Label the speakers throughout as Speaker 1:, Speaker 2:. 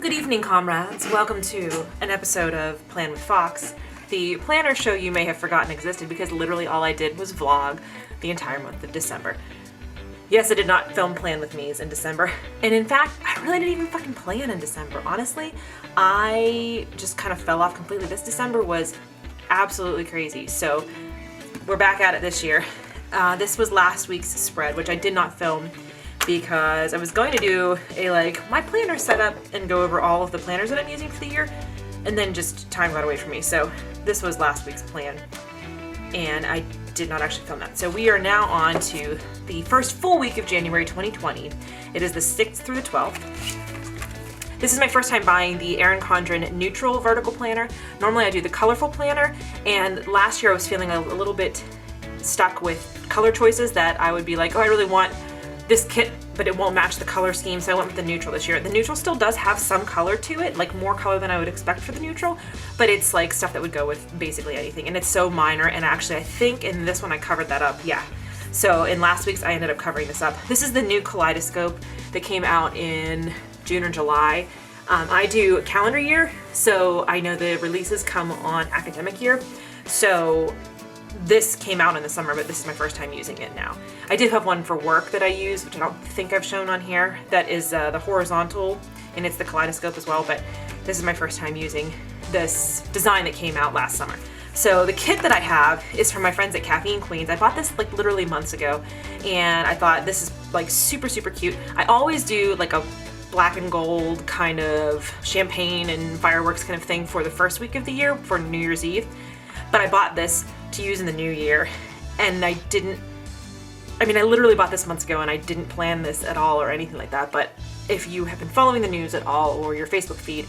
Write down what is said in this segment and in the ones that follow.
Speaker 1: Good evening, comrades. Welcome to an episode of Plan with Fox, the planner show you may have forgotten existed because literally all I did was vlog the entire month of December. Yes, I did not film Plan with Me's in December, and in fact, I really didn't even fucking plan in December. Honestly, I just kind of fell off completely. This December was absolutely crazy, so we're back at it this year. This was last week's spread, which I did not film because I was going to do my planner setup and go over all of the planners that I'm using for the year, and then just time got away from me. So this was last week's plan, and I did not actually film that. So we are now on to the first full week of January 2020. It is the 6th through the 12th. This is my first time buying the Erin Condren neutral vertical planner. Normally I do the colorful planner, and last year I was feeling a little bit stuck with color choices that I would be like, oh, I really want this kit, but it won't match the color scheme, so I went with the neutral this year. The neutral still does have some color to it, like more color than I would expect for the neutral, but it's like stuff that would go with basically anything, and it's so minor, and actually I think in this one I covered that up, yeah. So in last week's I ended up covering this up. This is the new Kaleidoscope that came out in June or July. I do calendar year, so I know the releases come on academic year, so this came out in the summer, but this is my first time using it now. I did have one for work that I use, which I don't think I've shown on here. That is the horizontal, and it's the Kaleidoscope as well, but this is my first time using this design that came out last summer. So the kit that I have is from my friends at Caffeine Queens. I bought this like literally months ago, and I thought this is like super, super cute. I always do like a black and gold kind of champagne and fireworks kind of thing for the first week of the year for New Year's Eve, but I bought this to use in the new year, and I literally bought this months ago and I didn't plan this at all or anything like that, but if you have been following the news at all or your Facebook feed,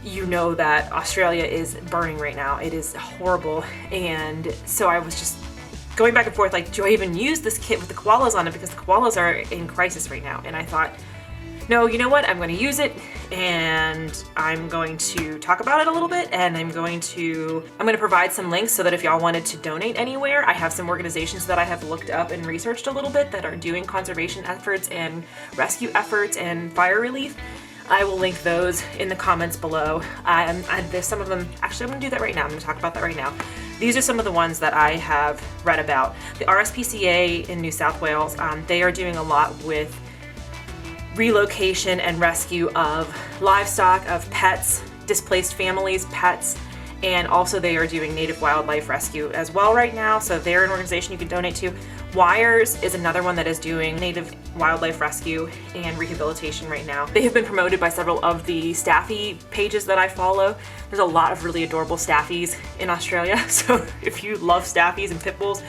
Speaker 1: you know that Australia is burning right now. It is horrible, and so I was just going back and forth like, do I even use this kit with the koalas on it, because the koalas are in crisis right now, and I thought, no, you know what, I'm going to use it, and I'm going to talk about it a little bit, and I'm going to provide some links so that if y'all wanted to donate anywhere, I have some organizations that I have looked up and researched a little bit that are doing conservation efforts and rescue efforts and fire relief. I will link those in the comments below. There's some of them, actually I'm going to do that right now. I'm going to talk about that right now. These are some of the ones that I have read about. The RSPCA in New South Wales, they are doing a lot with relocation and rescue of livestock, of pets, displaced families, pets, and also they are doing native wildlife rescue as well right now, so they're an organization you can donate to. Wires is another one that is doing native wildlife rescue and rehabilitation right now. They have been promoted by several of the staffy pages that I follow. There's a lot of really adorable staffies in Australia, so if you love staffies and pit bulls,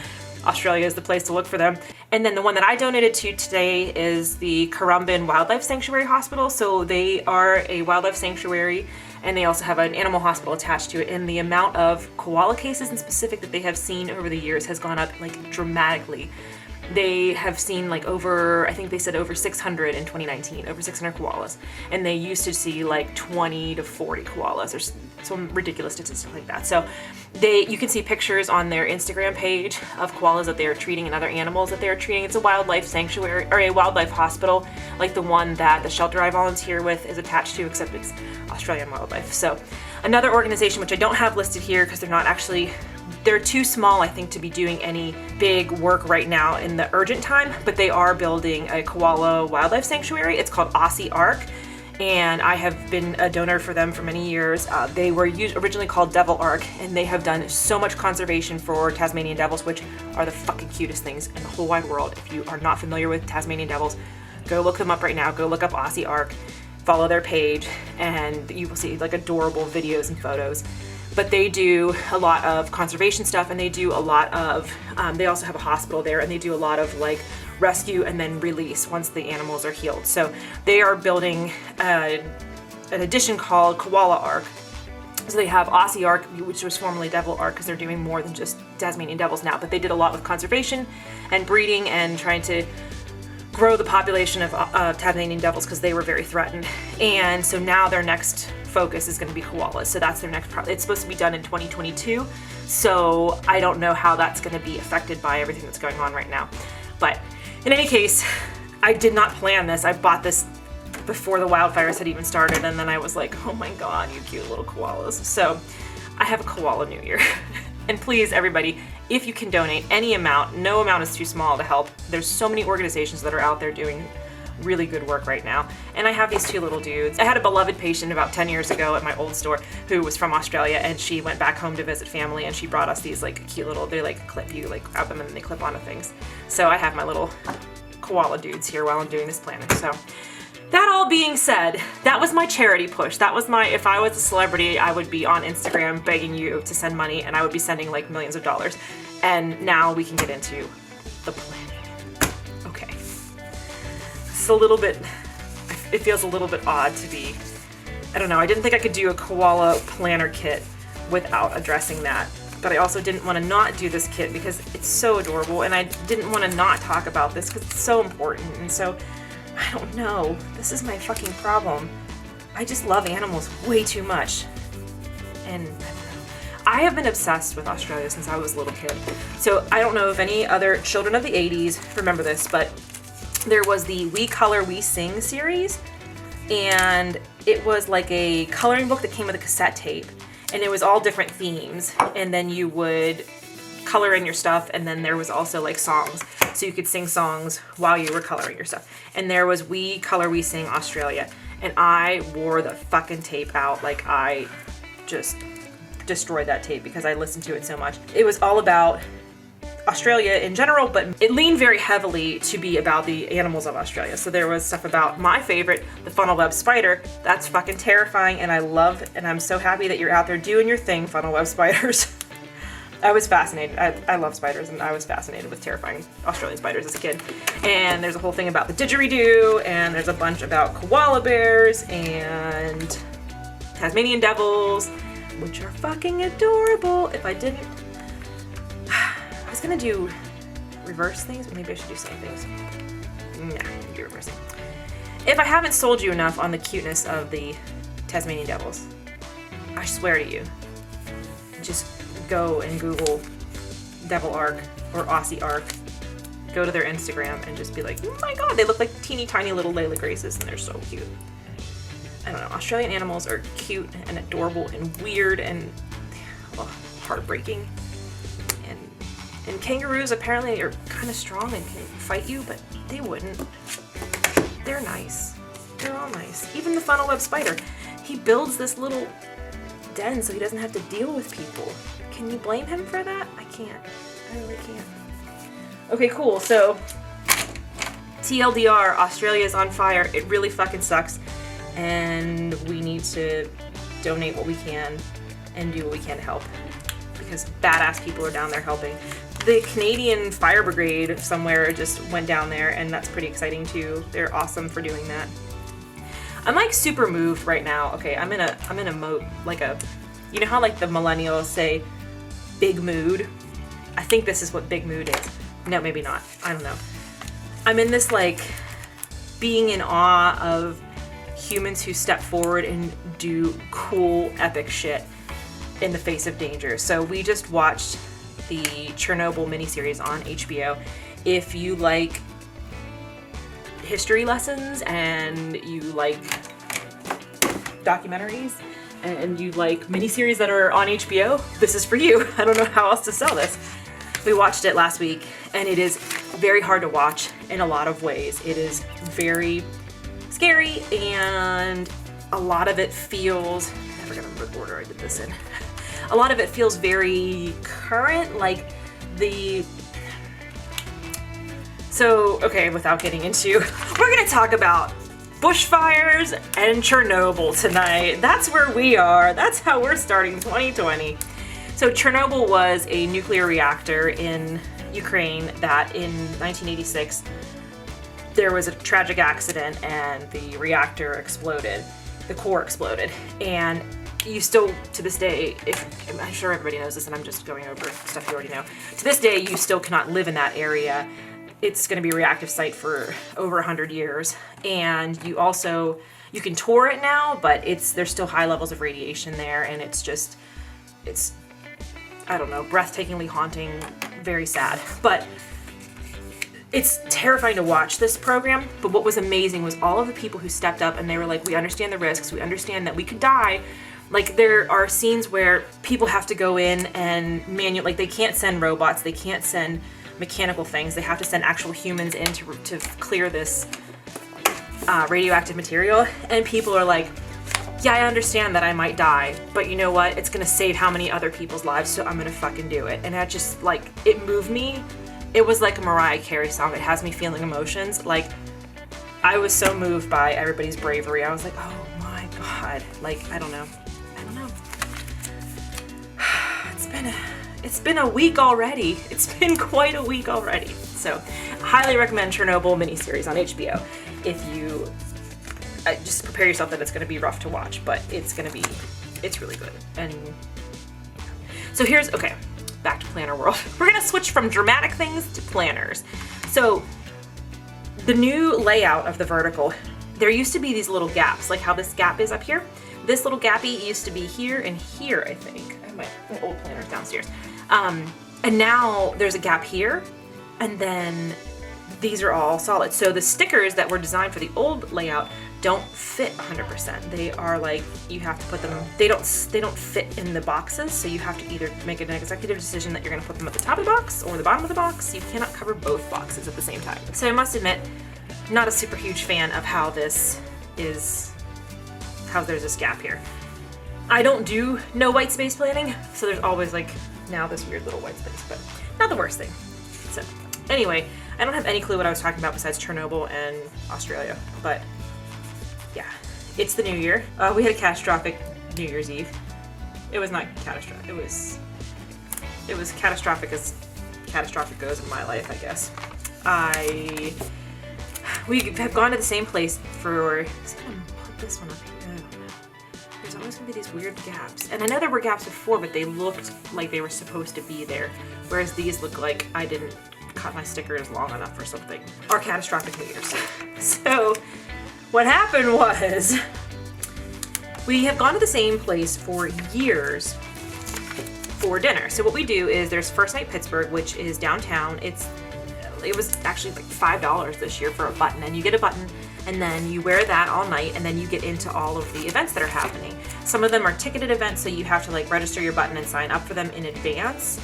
Speaker 1: Australia is the place to look for them. And then the one that I donated to today is the Currumbin Wildlife Sanctuary Hospital. So they are a wildlife sanctuary, and they also have an animal hospital attached to it. And the amount of koala cases in specific that they have seen over the years has gone up like dramatically. They have seen like I think they said over 600 in 2019, over 600 koalas. And they used to see like 20 to 40 koalas or some ridiculous statistic like that. So you can see pictures on their Instagram page of koalas that they are treating and other animals that they are treating. It's a wildlife sanctuary or a wildlife hospital like the one that the shelter I volunteer with is attached to, except it's Australian Wildlife. So another organization which I don't have listed here because they're too small, I think, to be doing any big work right now in the urgent time, but they are building a koala wildlife sanctuary. It's called Aussie Ark, and I have been a donor for them for many years. They were originally called Devil Ark, and they have done so much conservation for Tasmanian devils, which are the fucking cutest things in the whole wide world. If you are not familiar with Tasmanian devils, go look them up right now. Go look up Aussie Ark, follow their page, and you will see like adorable videos and photos. But they do a lot of conservation stuff, and they do a lot of, they also have a hospital there, and they do a lot of like rescue and then release once the animals are healed. So they are building an edition called Koala Ark. So they have Aussie Ark, which was formerly Devil Ark, because they're doing more than just Tasmanian devils now, but they did a lot with conservation and breeding and trying to grow the population of Tasmanian devils because they were very threatened. And so now their next focus is going to be koalas. So that's their next it's supposed to be done in 2022. So I don't know how that's going to be affected by everything that's going on right now. But in any case, I did not plan this. I bought this before the wildfires had even started, and then I was like, oh my god, you cute little koalas. So I have a koala New Year. And please, everybody, if you can donate any amount, no amount is too small to help. There's so many organizations that are out there doing really good work right now. And I have these two little dudes. I had a beloved patient about 10 years ago at my old store who was from Australia, and she went back home to visit family, and she brought us these like cute little, they like clip, you like grab them and then they clip onto things. So I have my little koala dudes here while I'm doing this planning. So that all being said, that was my charity push. That was my, if I was a celebrity, I would be on Instagram begging you to send money, and I would be sending like millions of dollars. And now we can get into the planning. Okay. It's a little bit, it feels a little bit odd to be, I don't know, I didn't think I could do a koala planner kit without addressing that. But I also didn't want to not do this kit because it's so adorable, and I didn't want to not talk about this because it's so important. And so, I don't know. This is my fucking problem. I just love animals way too much. And I don't know. I have been obsessed with Australia since I was a little kid. So I don't know if any other children of the 80s remember this, but there was the We Color, We Sing series. And it was like a coloring book that came with a cassette tape. And it was all different themes. And then you would color in your stuff, and then there was also like songs, so you could sing songs while you were coloring your stuff. And there was We Color, We Sing Australia, and I wore the fucking tape out. Like, I just destroyed that tape because I listened to it so much. It was all about Australia in general, but it leaned very heavily to be about the animals of Australia. So there was stuff about my favorite, the funnel web spider. That's fucking terrifying, and I love, and I'm so happy that you're out there doing your thing, funnel web spiders. I was fascinated. I love spiders, and I was fascinated with terrifying Australian spiders as a kid. And there's a whole thing about the didgeridoo, and there's a bunch about koala bears and Tasmanian devils, which are fucking adorable. If I didn't, I was gonna do reverse things, but maybe I should do same things. Nah, do reversing. If I haven't sold you enough on the cuteness of the Tasmanian devils, I swear to you, just go and Google Devil Arc or Aussie Arc. Go to their Instagram and just be like, oh my god, they look like teeny tiny little Layla Graces, and they're so cute. I don't know, Australian animals are cute and adorable and weird and heartbreaking. And kangaroos apparently are kind of strong and can fight you, but they wouldn't. They're nice. They're all nice. Even the funnel web spider, he builds this little den so he doesn't have to deal with people. Can you blame him for that? I can't. I really can't. Okay, cool. So, TLDR, Australia is on fire. It really fucking sucks. And we need to donate what we can and do what we can to help. Because badass people are down there helping. The Canadian Fire Brigade somewhere just went down there, and that's pretty exciting too. They're awesome for doing that. I'm like super moved right now. Okay, I'm in a mode, like a, you know how like the millennials say big mood? I think this is what big mood is. No, maybe not. I don't know. I'm in this like being in awe of humans who step forward and do cool, epic shit in the face of danger. So we just watched the Chernobyl miniseries on HBO. If you like history lessons and you like documentaries and you like miniseries that are on HBO, this is for you. I don't know how else to sell this. We watched it last week, and it is very hard to watch in a lot of ways. It is very scary, and a lot of it feels, I never remember the order I did this in. A lot of it feels very current, like the... So, okay, without getting into, we're gonna talk about bushfires and Chernobyl tonight. That's where we are. That's how we're starting 2020. So Chernobyl was a nuclear reactor in Ukraine that in 1986, there was a tragic accident and the reactor exploded. The core exploded. And you still, to this day, I'm sure everybody knows this and I'm just going over stuff you already know. To this day, you still cannot live in that area. It's going to be a reactive site for over 100 years. And you can tour it now, but there's still high levels of radiation there, and it's I don't know, breathtakingly haunting, very sad. But it's terrifying to watch this program, but what was amazing was all of the people who stepped up and they were like, we understand the risks, we understand that we could die. Like, there are scenes where people have to go in and like, they can't send robots, they can't send mechanical things, they have to send actual humans in to clear this radioactive material, and people are like, yeah, I understand that I might die, but you know what? It's gonna save how many other people's lives, so I'm gonna fucking do it. And that just, like, it moved me. It was like a Mariah Carey song. It has me feeling emotions. Like, I was so moved by everybody's bravery. I was like, oh my God. Like, I don't know. It's been a week already. It's been quite a week already. So, highly recommend Chernobyl miniseries on HBO. If you just prepare yourself that it's going to be rough to watch, but it's really good. And so okay, back to planner world. We're going to switch from dramatic things to planners. So the new layout of the vertical, there used to be these little gaps, like how this gap is up here. This little gappy used to be here and here, I think. I have my old planners downstairs. And now there's a gap here, and then these are all solid. So the stickers that were designed for the old layout don't fit 100%. They are like, you have to put them, they don't fit in the boxes, so you have to either make an executive decision that you're gonna put them at the top of the box or the bottom of the box. You cannot cover both boxes at the same time. So I must admit, not a super huge fan of how there's this gap here. I don't do no white space planning, so there's always like now this weird little white space, but not the worst thing. So anyway, I don't have any clue what I was talking about besides Chernobyl and Australia, but yeah, it's the new year. We had a catastrophic New Year's Eve. It was not catastrophic. It was catastrophic as catastrophic goes in my life, I guess. We have gone to the same place for, is it gonna put this one up here? I don't know. There's always gonna be these weird gaps. And I know there were gaps before, but they looked like they were supposed to be there. Whereas these look like I didn't cut my stickers long enough or something. Our catastrophic New Year's. So what happened was, we have gone to the same place for years for dinner. So what we do is there's First Night Pittsburgh, which is downtown. It was actually like $5 this year for a button, and you get a button and then you wear that all night, and then you get into all of the events that are happening. Some of them are ticketed events, so you have to like register your button and sign up for them in advance,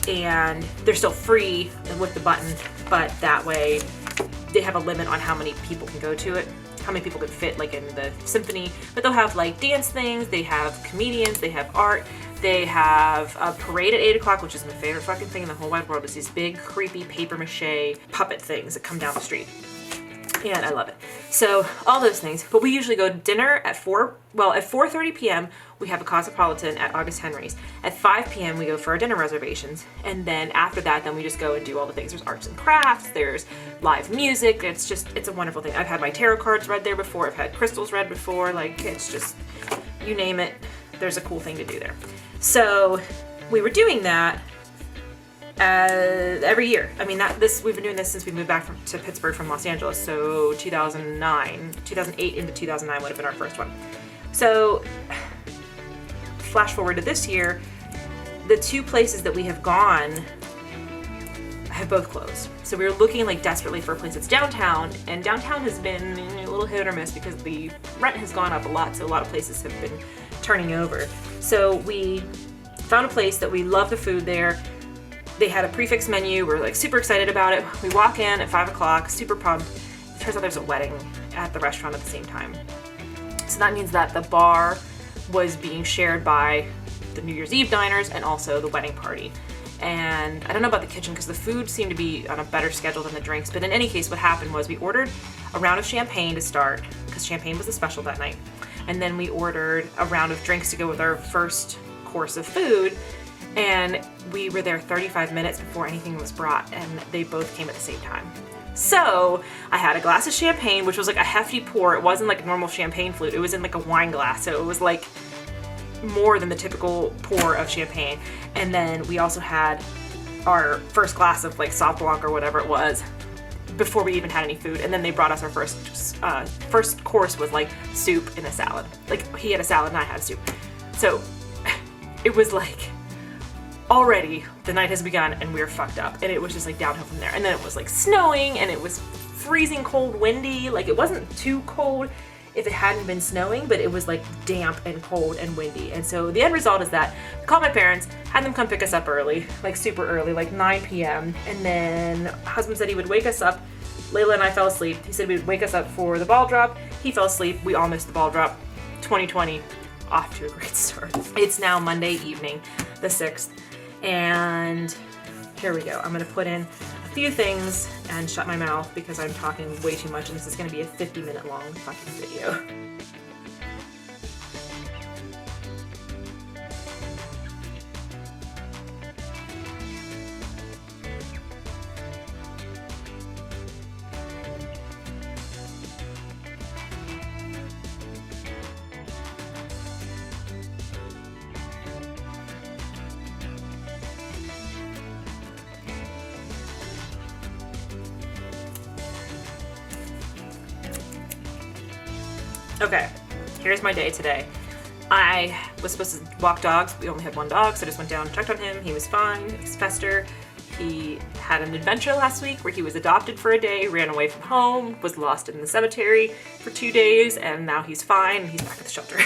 Speaker 1: and they're still free with the button, but that way they have a limit on how many people can go to it, how many people could fit like in the symphony. But they'll have like dance things, they have comedians, they have art, they have a parade at 8 o'clock, which is my favorite fucking thing in the whole wide world, is these big creepy paper mache puppet things that come down the street. And I love it. So all those things. But we usually go to dinner at 4:30 p.m. we have a Cosmopolitan at August Henry's. At 5 p.m. we go for our dinner reservations. And then after that, then we just go and do all the things. There's arts and crafts, there's live music. It's a wonderful thing. I've had my tarot cards read there before. I've had crystals read before. Like, it's just, you name it, there's a cool thing to do there. So we were doing that every year. I mean, we've been doing this since we moved back to Pittsburgh from Los Angeles. So 2008 into 2009 would have been our first one. So flash forward to this year, the two places that we have gone have both closed. So we were looking like desperately for a place that's downtown, and downtown has been a little hit or miss because the rent has gone up a lot. So a lot of places have been turning over. So we found a place that we love the food there. They had a prefix menu. We're like super excited about it. We walk in at 5 o'clock, super pumped. It turns out there's a wedding at the restaurant at the same time. So that means that the bar was being shared by the New Year's Eve diners and also the wedding party. And I don't know about the kitchen because the food seemed to be on a better schedule than the drinks. But in any case, what happened was we ordered a round of champagne to start because champagne was a special that night. And then we ordered a round of drinks to go with our first course of food. And we were there 35 minutes before anything was brought, and they both came at the same time. So I had a glass of champagne, which was like a hefty pour. It wasn't like normal champagne flute. It was in like a wine glass. So it was like more than the typical pour of champagne. And then we also had our first glass of like Sauv Blanc or whatever it was before we even had any food. And then they brought us our first course was like soup and a salad. Like he had a salad and I had soup. So it was like already the night has begun and we're fucked up, and it was just like downhill from there. And then it was like snowing, and it was freezing cold, windy. Like, it wasn't too cold if it hadn't been snowing, but it was like damp and cold and windy. And so the end result is that I called my parents, had them come pick us up early, like super early, like 9 p.m. And then husband said he would wake us up. Layla and I fell asleep. He said he would wake us up for the ball drop. He fell asleep. We all missed the ball drop. 2020, off to a great start. It's now Monday evening, the 6th, and here we go. I'm gonna put in a few things and shut my mouth because I'm talking way too much, and this is gonna be a 50-minute long fucking video. Okay, here's my day today. I was supposed to walk dogs. We only had one dog, so I just went down and checked on him. He was fine. It's Fester. He had an adventure last week where he was adopted for a day, ran away from home, was lost in the cemetery for 2 days, and now he's fine and he's back at the shelter.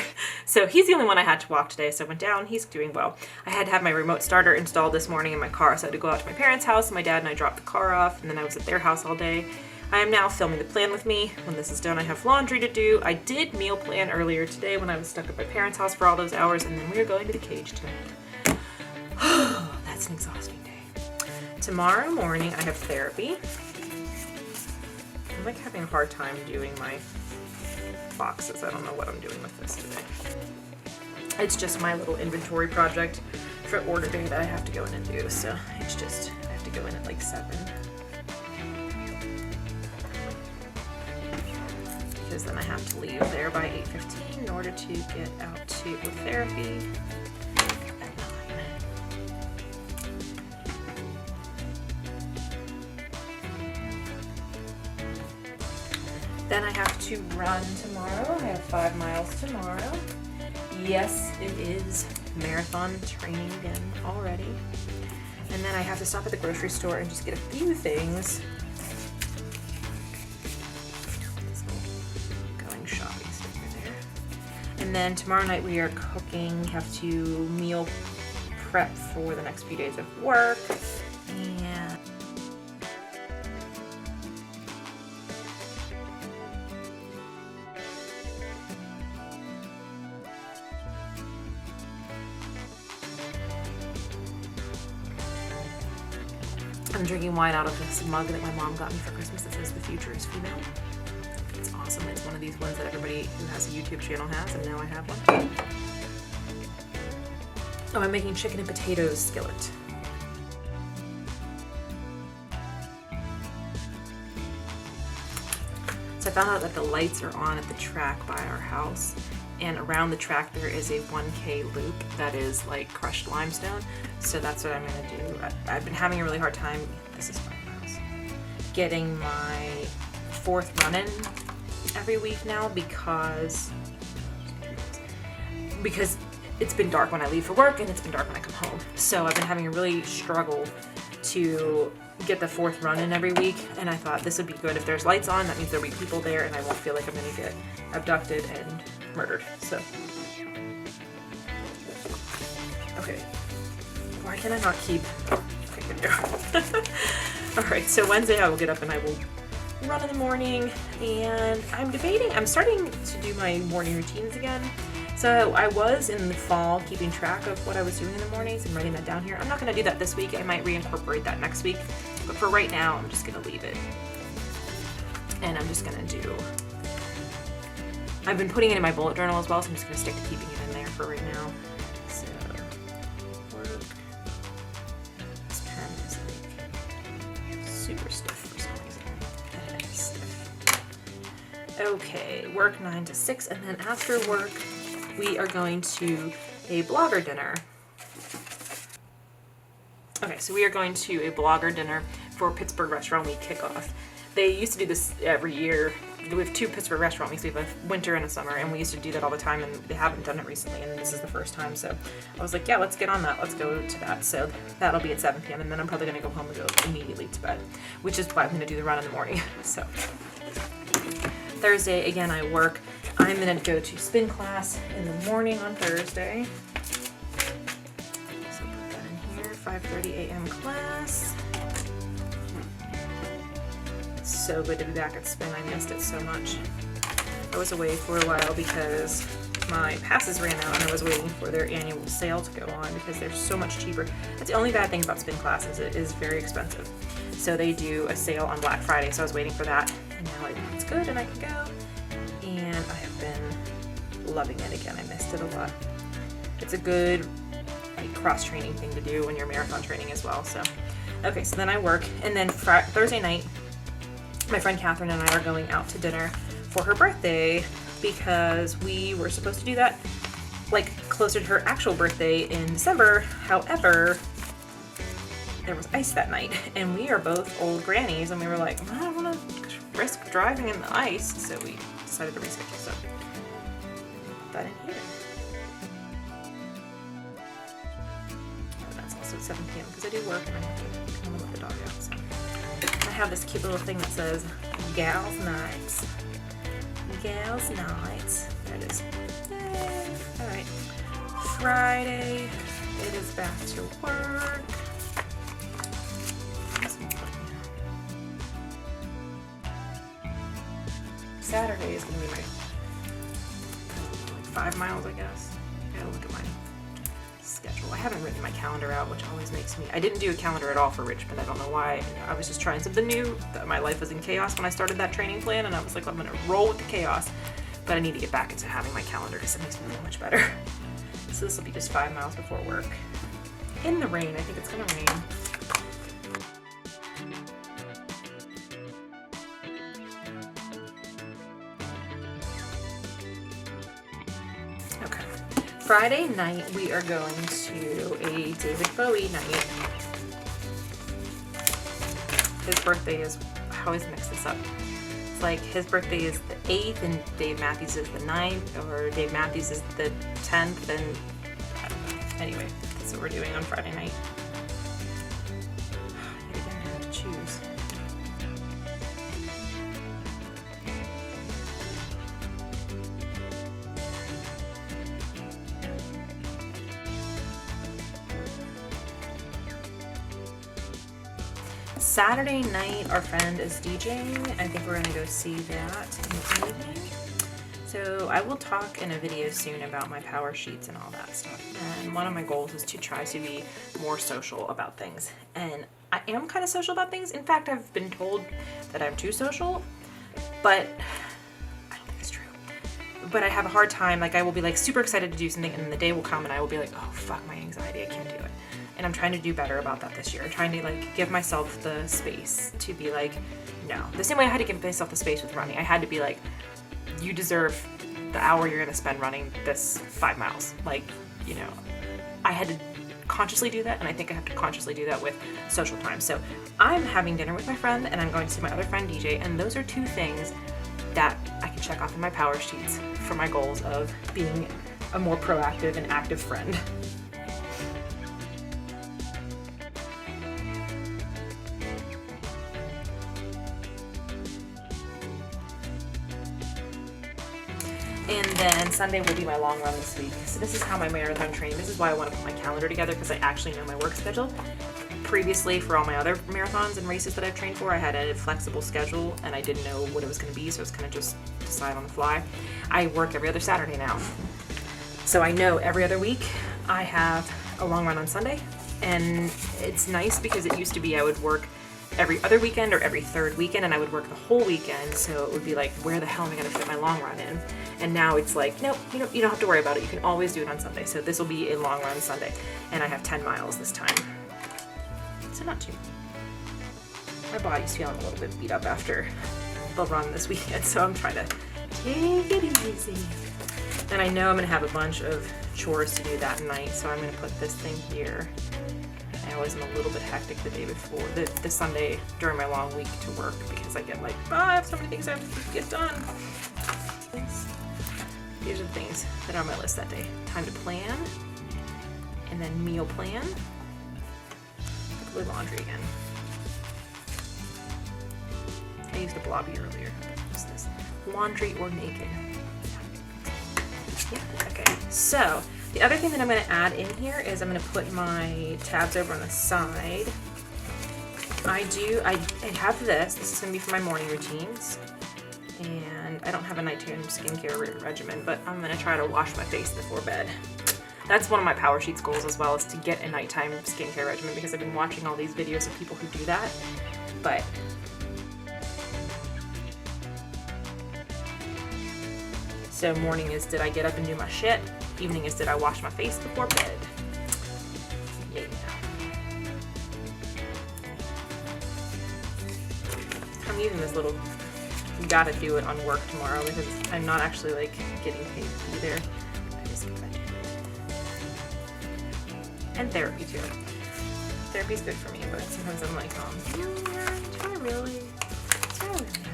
Speaker 1: So he's the only one I had to walk today, so I went down. He's doing well. I had to have my remote starter installed this morning in my car, so I had to go out to my parents' house. My dad and I dropped the car off, and then I was at their house all day. I am now filming the plan with me. When this is done, I have laundry to do. I did meal plan earlier today when I was stuck at my parents' house for all those hours, and then we are going to the cage tonight. That's an exhausting day. Tomorrow morning, I have therapy. I'm like having a hard time doing my boxes. I don't know what I'm doing with this today. It's just my little inventory project for order day that I have to go in and do. So it's just, I have to go in at like 7. Because then I have to leave there by 8:15 in order to get out to therapy at 9. Then I have to run tomorrow. I have 5 miles tomorrow. Yes, it is marathon training again already. And then I have to stop at the grocery store and just get a few things. And then tomorrow night we are cooking, have to meal prep for the next few days of work. And I'm drinking wine out of this mug that my mom got me for Christmas that says "The future is female." It's awesome. It's one of these ones that everybody who has a YouTube channel has, and now I have one. Oh, I'm making chicken and potatoes skillet. So I found out that the lights are on at the track by our house, and around the track there is a 1K loop that is like crushed limestone. So that's what I'm gonna do. I've been having a really hard time, this is 5 miles, getting my 4th run-in every week now because it's been dark when I leave for work and it's been dark when I come home. So I've been having a really struggle to get the 4th run-in every week, and I thought this would be good if there's lights on. That means there'll be people there and I won't feel like I'm gonna get abducted and murdered. So okay, why can I not keep alright, so Wednesday I will get up and I will run in the morning, and I'm starting to do my morning routines again. So I was in the fall keeping track of what I was doing in the mornings and writing that down here. I'm not going to do that this week. I might reincorporate that next week, but for right now I'm just going to leave it. And I'm just going to I've been putting it in my bullet journal as well, so I'm just going to stick to keeping it in there for right now. So work. This pen is like super stiff for some reason. It is stiff. Okay, work 9 to 6, and then after work we are going to a blogger dinner. Okay, so we are going to a blogger dinner for Pittsburgh Restaurant Week kickoff. They used to do this every year we have 2 Pittsburgh restaurant weeks. We have a winter and a summer, and we used to do that all the time, and they haven't done it recently, and this is the first time. So I was like, yeah, let's get on that. Let's go to that. So that'll be at 7 p.m. and then I'm probably gonna go home and go immediately to bed, which is why I'm gonna do the run in the morning. So Thursday, again, I work. I'm gonna go to spin class in the morning on Thursday. So put that in here, 5:30 a.m. class. So good to be back at spin. I missed it so much. I was away for a while because my passes ran out and I was waiting for their annual sale to go on because they're so much cheaper. That's the only bad thing about spin classes. It is very expensive. So they do a sale on Black Friday, so I was waiting for that, and now it's good and I can go. And I have been loving it again. I missed it a lot. It's a good cross-training thing to do when you're marathon training as well. So, okay, so then I work, and then Thursday night, my friend Catherine and I are going out to dinner for her birthday because we were supposed to do that like closer to her actual birthday in December. However, there was ice that night, and we are both old grannies, and we were like, I don't want to risk driving in the ice, so we decided to reschedule. So put that in here. And that's also at 7 p.m. because I do work and I have to come and let the dog out. So I have this cute little thing that says Gals Nights. Gals Nights. There it is. Yay. All right. Friday, it is back to work. Saturday is going to be my 5 miles, I guess. I gotta look at my schedule. I haven't written my calendar out, which always makes me... I didn't do a calendar at all for Richmond. I don't know why. I was just trying something new. My life was in chaos when I started that training plan, and I was like, I'm going to roll with the chaos. But I need to get back into having my calendar because it makes me feel much better. So this will be just 5 miles before work. In the rain. I think it's going to rain. Friday night, we are going to a David Bowie night. His birthday is, I always mix this up. It's like his birthday is the 8th and Dave Matthews is the 9th, or Dave Matthews is the 10th, and I don't know. Anyway, that's what we're doing on Friday night. I have to choose. Saturday night, our friend is DJing. I think we're gonna go see that in the evening. So I will talk in a video soon about my power sheets and all that stuff. And one of my goals is to try to be more social about things. And I am kind of social about things. In fact, I've been told that I'm too social, but I don't think it's true. But I have a hard time, like I will be like super excited to do something and then the day will come and I will be like, oh fuck my anxiety, I can't do it. And I'm trying to do better about that this year. I'm trying to like give myself the space to be like, no. The same way I had to give myself the space with running. I had to be like, you deserve the hour you're gonna spend running this 5 miles. Like, you know, I had to consciously do that, and I think I have to consciously do that with social time. So I'm having dinner with my friend, and I'm going to see my other friend DJ, and those are 2 things that I can check off in my power sheets for my goals of being a more proactive and active friend. And then Sunday will be my long run this week. So this is how my marathon training, this is why I want to put my calendar together, because I actually know my work schedule. Previously, for all my other marathons and races that I've trained for, I had a flexible schedule and I didn't know what it was going to be, so it was kind of just decide on the fly. I work every other Saturday now. So I know every other week I have a long run on Sunday, and it's nice because it used to be I would work every other weekend or every third weekend, and I would work the whole weekend, so it would be like, where the hell am I going to fit my long run in? And now it's like, nope, you don't have to worry about it. You can always do it on Sunday. So this will be a long run Sunday, and I have 10 miles this time. So not too. My body's feeling a little bit beat up after the run this weekend, so I'm trying to take it easy. And I know I'm going to have a bunch of chores to do that night, so I'm going to put this thing here. I always am a little bit hectic the day before, the Sunday during my long week to work, because I get like, I have so many things I have to get done. These are the things that are on my list that day. Time to plan, and then meal plan. Probably laundry again. I used a blobby earlier. What's this? Laundry or naked? Yeah, okay. So, the other thing that I'm going to add in here is I'm going to put my tabs over on the side. I have this. This is going to be for my morning routines. And I don't have a nighttime skincare regimen, but I'm going to try to wash my face before bed. That's one of my Power Sheets goals as well, is to get a nighttime skincare regimen, because I've been watching all these videos of people who do that. But so morning is, did I get up and do my shit? Evening is, did I wash my face before bed? Yeah. I'm using this little gotta do it on work tomorrow, because I'm not actually like getting paid to be there. I just gotta do it. And therapy too. Therapy's good for me, but sometimes I'm like, do I really have to go?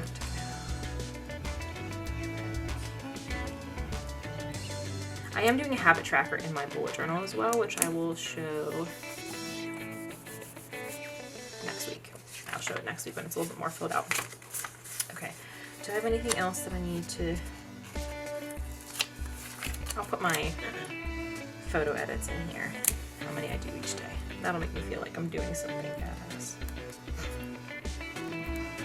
Speaker 1: I am doing a habit tracker in my bullet journal as well, which I will show next week. I'll show it next week when it's a little bit more filled out. Okay. Do I have anything else that I need to... I'll put my photo edits in here. How many I do each day. That'll make me feel like I'm doing something badass.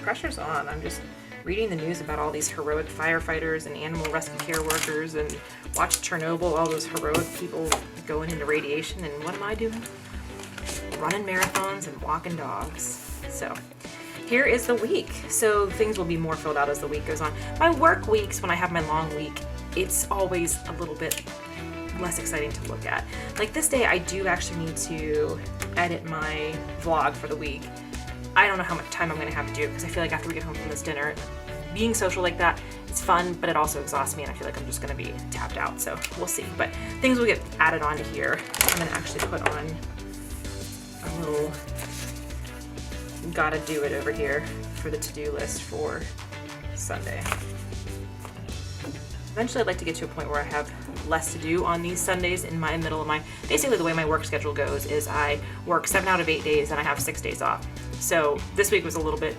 Speaker 1: Pressure's on. I'm just reading the news about all these heroic firefighters and animal rescue care workers, and watch Chernobyl, all those heroic people going into radiation, and what am I doing? Running marathons and walking dogs. So here is the week. So things will be more filled out as the week goes on. My work weeks, when I have my long week, it's always a little bit less exciting to look at. Like this day, I do actually need to edit my vlog for the week. I don't know how much time I'm going to have to do it, because I feel like after we get home from this dinner, being social like that, it's fun, but it also exhausts me, and I feel like I'm just going to be tapped out. So we'll see. But things will get added onto here. I'm going to actually put on a little gotta do it over here for the to-do list for Sunday. Eventually I'd like to get to a point where I have less to do on these Sundays in my middle of my, basically the way my work schedule goes is I work 7 out of 8 days and I have 6 days off. So this week was a little bit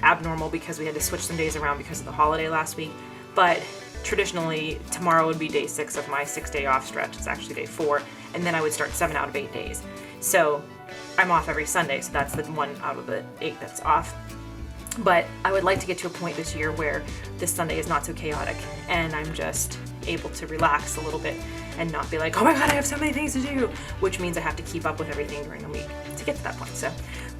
Speaker 1: abnormal because we had to switch some days around because of the holiday last week, but traditionally tomorrow would be day 6 of my 6-day off stretch. It's actually day 4, and then I would start 7 out of 8 days. So I'm off every Sunday, so that's the 1 out of the 8 that's off. But I would like to get to a point this year where this Sunday is not so chaotic and I'm just able to relax a little bit and not be like, oh my god, I have so many things to do, which means I have to keep up with everything during the week to get to that point. So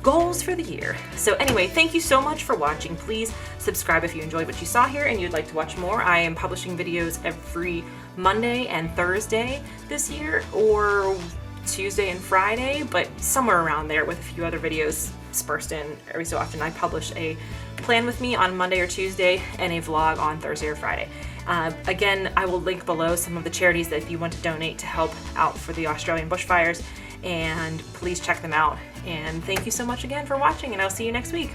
Speaker 1: goals for the year. So anyway, thank you so much for watching. Please subscribe if you enjoyed what you saw here and you'd like to watch more. I am publishing videos every Monday and Thursday this year, or Tuesday and Friday, but somewhere around there, with a few other videos dispersed in every so often. I publish a plan with me on Monday or Tuesday and a vlog on Thursday or Friday. Again, I will link below some of the charities that if you want to donate to help out for the Australian bushfires, and please check them out. And thank you so much again for watching, and I'll see you next week.